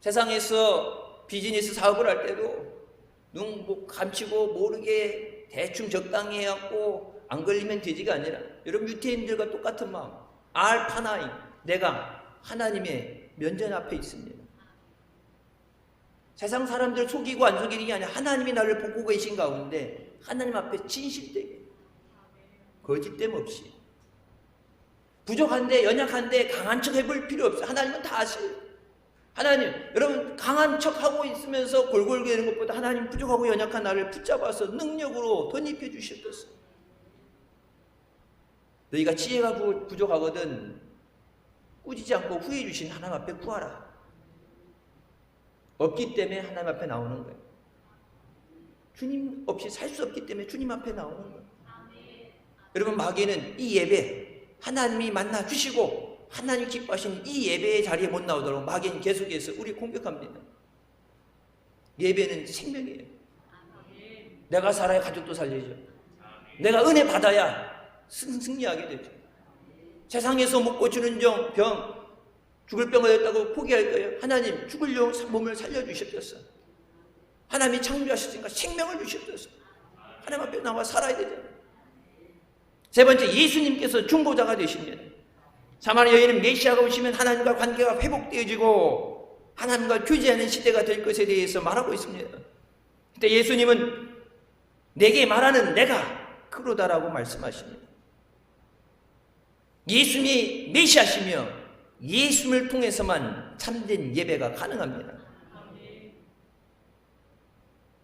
S1: 세상에서 비즈니스 사업을 할 때도 눈 감추고 모르게 대충 적당히 해갖고 안 걸리면 되지가 아니라 여러분 유태인들과 똑같은 마음. 알파나임, 내가 하나님의 면전 앞에 있습니다. 세상 사람들 속이고 안 속이는 게 아니라 하나님이 나를 보고 계신 가운데 하나님 앞에 진실되게 거짓됨 없이 부족한데 연약한데 강한 척 해볼 필요 없어요. 하나님은 다 아세요. 하나님, 여러분 강한 척하고 있으면서 골골거리는 것보다 하나님 부족하고 연약한 나를 붙잡아서 능력으로 덧입혀 주셨었어요. 너희가 지혜가 부족하거든 꾸짖지 않고 후회해 주신 하나님 앞에 구하라. 없기 때문에 하나님 앞에 나오는 거예요. 주님 없이 살 수 없기 때문에 주님 앞에 나오는 거예요. 여러분 마귀는 이 예배 하나님이 만나 주시고 하나님 기뻐하시는 이 예배의 자리에 못 나오도록 마귀는 계속해서 우리 공격합니다. 예배는 생명이에요. 내가 살아야 가족도 살리죠. 내가 은혜 받아야 승리하게 되죠. 세상에서 못 고치는 병, 죽을 병 얻었다고 포기할 거예요? 하나님 죽으려 몸을 살려주셨어. 하나님이 창조하셨으니까 생명을 주셨어. 하나님 앞에 나와 살아야 되잖아요. 세 번째, 예수님께서 중보자가 되십니다. 사마리아 여인은 메시아가 오시면 하나님과 관계가 회복되어지고 하나님과 교제하는 시대가 될 것에 대해서 말하고 있습니다. 그때 예수님은 내게 말하는 내가 그로다라고 말씀하십니다. 예수님이 메시아시며 예수님을 통해서만 참된 예배가 가능합니다.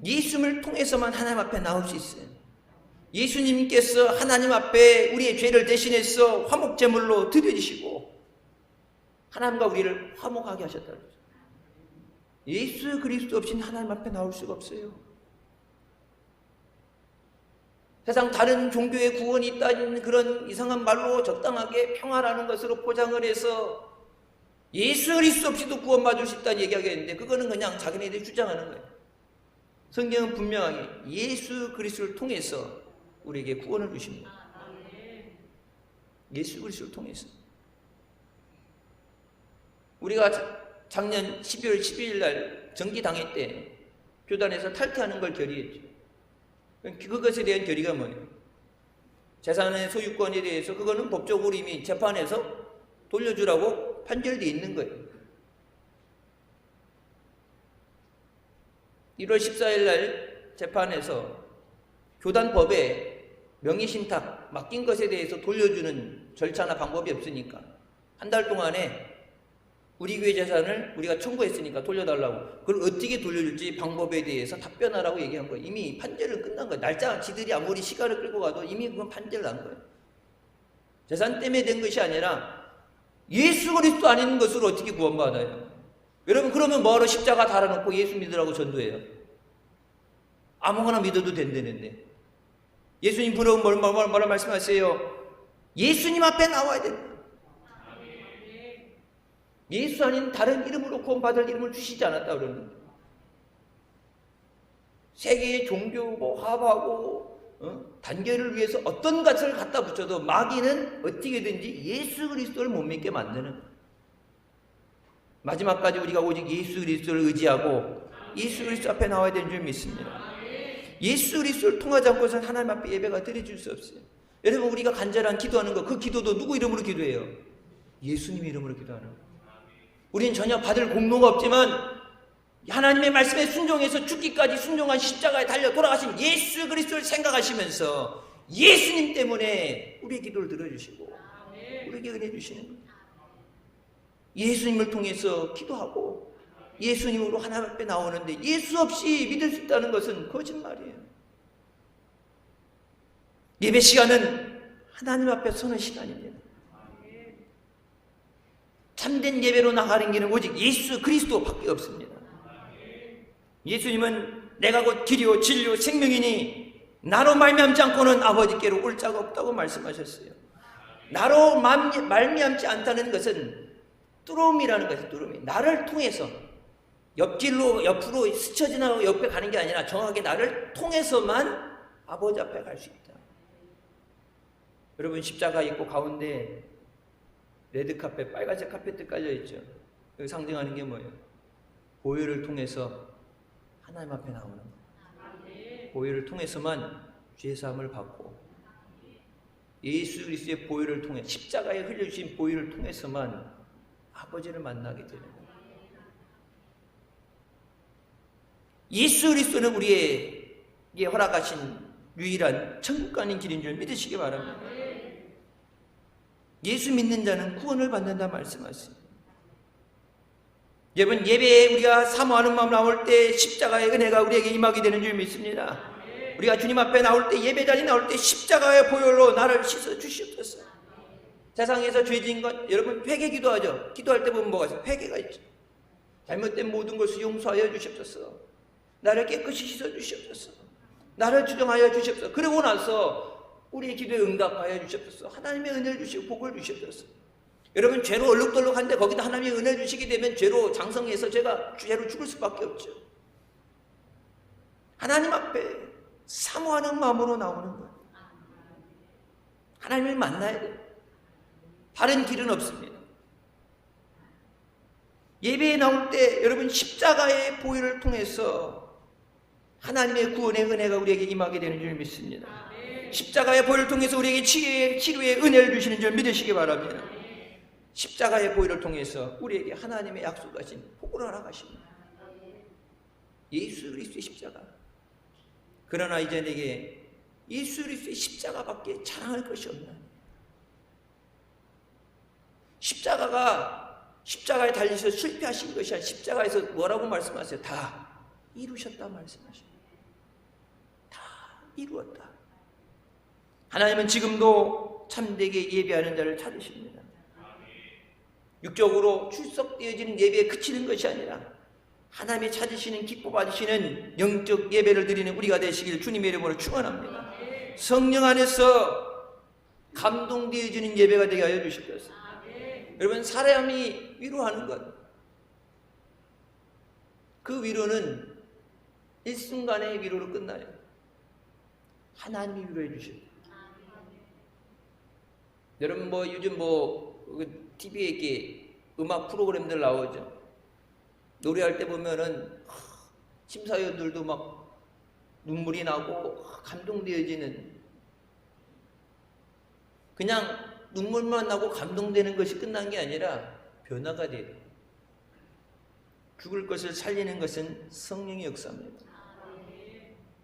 S1: 예수님을 통해서만 하나님 앞에 나올 수 있어요. 예수님께서 하나님 앞에 우리의 죄를 대신해서 화목제물로 드려주시고 하나님과 우리를 화목하게 하셨다는 거죠. 예수 그리스도 없이는 하나님 앞에 나올 수가 없어요. 세상 다른 종교의 구원이 있다는 그런 이상한 말로 적당하게 평화라는 것으로 포장을 해서 예수 그리스도 없이도 구원받을 수 있다는 얘기하겠는데 그거는 그냥 자기네들이 주장하는 거예요. 성경은 분명하게 예수 그리스도를 통해서 우리에게 구원을 주십니다. 예수 그리스도를 통해서. 우리가 작년 12월 12일 날 정기당회 때 교단에서 탈퇴하는 걸 결의했죠. 그것에 대한 결의가 뭐예요? 재산의 소유권에 대해서 그거는 법적으로 이미 재판에서 돌려주라고 판결되어 있는 거예요. 1월 14일 날 재판에서 교단법에 명의신탁 맡긴 것에 대해서 돌려주는 절차나 방법이 없으니까 한 달 동안에 우리 교회 재산을 우리가 청구했으니까 돌려달라고, 그걸 어떻게 돌려줄지 방법에 대해서 답변하라고 얘기한 거예요. 이미 판결은 끝난 거예요. 날짜 지들이 아무리 시간을 끌고 가도 이미 그건 판결 난 거예요. 재산 때문에 된 것이 아니라 예수 그리스도 아닌 것으로 어떻게 구원받아요? 여러분, 그러면 뭐하러 십자가 달아놓고 예수 믿으라고 전도해요? 아무거나 믿어도 된다는데. 예수님 부르면 뭐라 말씀하세요? 예수님 앞에 나와야 된다. 예수 아닌 다른 이름으로 구원받을 이름을 주시지 않았다 그러는데. 세계의 종교 화합하고 단결을 위해서 어떤 것을 갖다 붙여도 마귀는 어떻게든지 예수 그리스도를 못 믿게 만드는 거예요. 마지막까지 우리가 오직 예수 그리스도를 의지하고 예수 그리스도 앞에 나와야 되는 줄 믿습니다. 예수 그리스도를 통하지 않고서는 하나님 앞에 예배가 드려질 수 없어요. 여러분, 우리가 간절한 기도하는 거, 그 기도도 누구 이름으로 기도해요? 예수님 이름으로 기도하는 거예요. 우리는 전혀 받을 공로가 없지만 하나님의 말씀에 순종해서 죽기까지 순종한 십자가에 달려 돌아가신 예수 그리스도를 생각하시면서 예수님 때문에 우리의 기도를 들어주시고 우리에게 은혜 주시는 거예요. 예수님을 통해서 기도하고 예수님으로 하나님 앞에 나오는데 예수 없이 믿을 수 있다는 것은 거짓말이에요. 예배 시간은 하나님 앞에 서는 시간입니다. 참된 예배로 나가는 길은 오직 예수 그리스도밖에 없습니다. 예수님은 내가 곧 길이요 진리요 생명이니 나로 말미암지 않고는 아버지께로 올 자가 없다고 말씀하셨어요. 나로 말미암지 않다는 것은 뚜러움이라는 것이에요. 뚜러움이. 나를 통해서 옆길로 옆으로 스쳐 지나고 옆에 가는 게 아니라 정확하게 나를 통해서만 아버지 앞에 갈 수 있다. 여러분, 십자가 있고 가운데 레드카펫, 빨간색 카펫 깔려있죠. 여기 상징하는 게 뭐예요? 보혈을 통해서 하나님 앞에 나오는 거예요. 보혈을 통해서만 죄사함을 받고 예수 그리스도의 보혈을 통해 십자가에 흘려주신 보혈을 통해서만 아버지를 만나게 되는 거예요. 예수 그리스도는 우리에게 허락하신 유일한 천국 가는 길인 줄 믿으시기 바랍니다. 예수 믿는 자는 구원을 받는다 말씀하십니다. 여러분, 예배에 우리가 사모하는 마음 나올 때 십자가의 은혜가 우리에게 임하게 되는 줄 믿습니다. 우리가 주님 앞에 나올 때, 예배 자리 나올 때 십자가의 보혈로 나를 씻어 주시옵소서. 세상에서 죄진 것, 여러분 회개 기도하죠. 기도할 때 보면 뭐가 있어요? 회개가 있죠. 잘못된 모든 것을 용서하여 주시옵소서. 나를 깨끗이 씻어 주시옵소서. 나를 주정하여 주시옵소서. 그러고 나서 우리의 기도에 응답하여 주시옵소서. 하나님의 은혜를 주시고 복을 주시옵소서. 여러분, 죄로 얼룩덜룩한데 거기다 하나님의 은혜를 주시게 되면 죄로 장성해서 죄로 죽을 수밖에 없죠. 하나님 앞에 사모하는 마음으로 나오는 거예요. 하나님을 만나야 돼요. 다른 길은 없습니다. 예배에 나올 때 여러분 십자가의 보혈을 통해서 하나님의 구원의 은혜가 우리에게 임하게 되는 줄 믿습니다. 십자가의 보혈을 통해서 우리에게 치료의 은혜를 주시는 줄 믿으시기 바랍니다. 십자가의 보혈을 통해서 우리에게 하나님의 약속하신 복을 허락하십니다. 예수 그리스도의 십자가. 그러나 이제 내게 예수 그리스도의 십자가밖에 자랑할 것이 없나. 십자가에 달리셔서 실패하신 것이 아니라 십자가에서 뭐라고 말씀하세요? 다 이루셨다 말씀하십니다. 다 이루었다. 하나님은 지금도 참되게 예배하는 자를 찾으십니다. 육적으로 출석되어지는 예배에 그치는 것이 아니라 하나님이 찾으시는 기뻐 받으시는 영적 예배를 드리는 우리가 되시길 주님의 이름으로 축원합니다. 성령 안에서 감동되어지는 예배가 되게 하여 주시옵소서. 여러분, 사람이 위로하는 것, 그 위로는 일순간의 위로로 끝나요. 하나님이 위로해 주셔요. 여러분 요즘 TV에 이렇게 음악 프로그램들 나오죠. 노래할 때 보면은 심사위원들도 막 눈물이 나고 감동되어지는, 그냥 눈물만 나고 감동되는 것이 끝난 게 아니라 변화가 돼요. 죽을 것을 살리는 것은 성령의 역사입니다.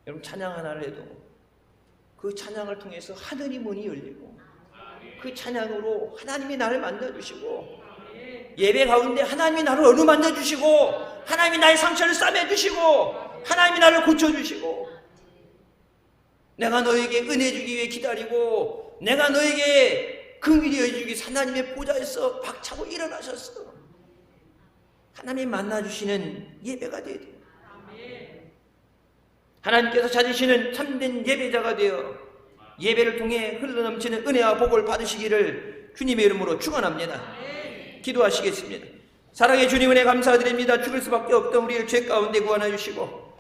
S1: 여러분, 찬양 하나를 해도 그 찬양을 통해서 하늘이 문이 열리고 그 찬양으로 하나님이 나를 만나주시고, 예배 가운데 하나님이 나를 어루만져주시고, 하나님이 나의 상처를 싸매주시고, 하나님이 나를 고쳐주시고, 내가 너에게 은혜 주기 위해 기다리고, 내가 너에게 긍휼히 여겨주기 위해 하나님의 보좌에서 박차고 일어나셨어. 하나님이 만나주시는 예배가 되어야 돼요. 하나님께서 찾으시는 참된 예배자가 되어 예배를 통해 흘러넘치는 은혜와 복을 받으시기를 주님의 이름으로 축원합니다. 기도하시겠습니다. 사랑의 주님, 은혜 감사드립니다. 죽을 수밖에 없던 우리를 죄 가운데 구원해 주시고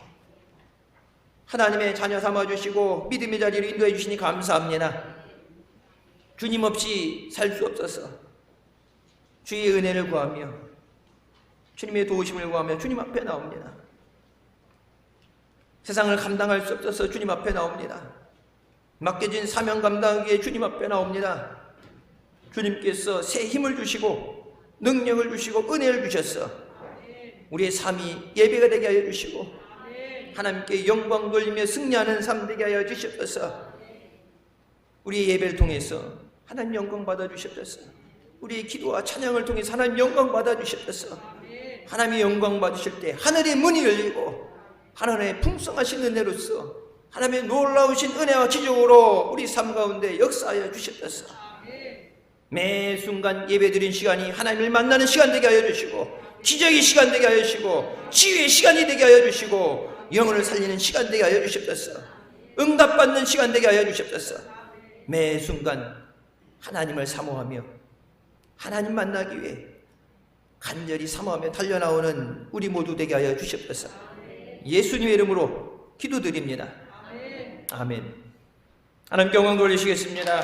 S1: 하나님의 자녀 삼아 주시고 믿음의 자리로 인도해 주시니 감사합니다. 주님 없이 살 수 없어서 주의 은혜를 구하며 주님의 도우심을 구하며 주님 앞에 나옵니다. 세상을 감당할 수 없어서 주님 앞에 나옵니다. 맡겨진 사명 감당하기에 주님 앞에 나옵니다. 주님께서 새 힘을 주시고 능력을 주시고 은혜를 주셔서 우리의 삶이 예배가 되게 하여 주시고 하나님께 영광 돌리며 승리하는 삶 되게 하여 주시옵소서. 우리의 예배를 통해서 하나님 영광 받아 주시옵소서. 우리의 기도와 찬양을 통해서 하나님 영광 받아 주시옵소서. 하나님의 영광 받으실 때 하늘의 문이 열리고 하나님의 풍성하신 은혜로서 하나님의 놀라우신 은혜와 기적으로 우리 삶 가운데 역사하여 주시옵소서. 매 순간 예배드린 시간이 하나님을 만나는 시간 되게 하여 주시고 기적의 시간 되게 하여 주시고 치유의 시간이 되게 하여 주시고 영혼을 살리는 시간 되게 하여 주시옵소서. 응답받는 시간 되게 하여 주시옵소서. 매 순간 하나님을 사모하며 하나님 만나기 위해 간절히 사모하며 달려나오는 우리 모두 되게 하여 주시옵소서. 예수님의 이름으로 기도드립니다. 아멘. 하나님께 영광 돌리시겠습니다.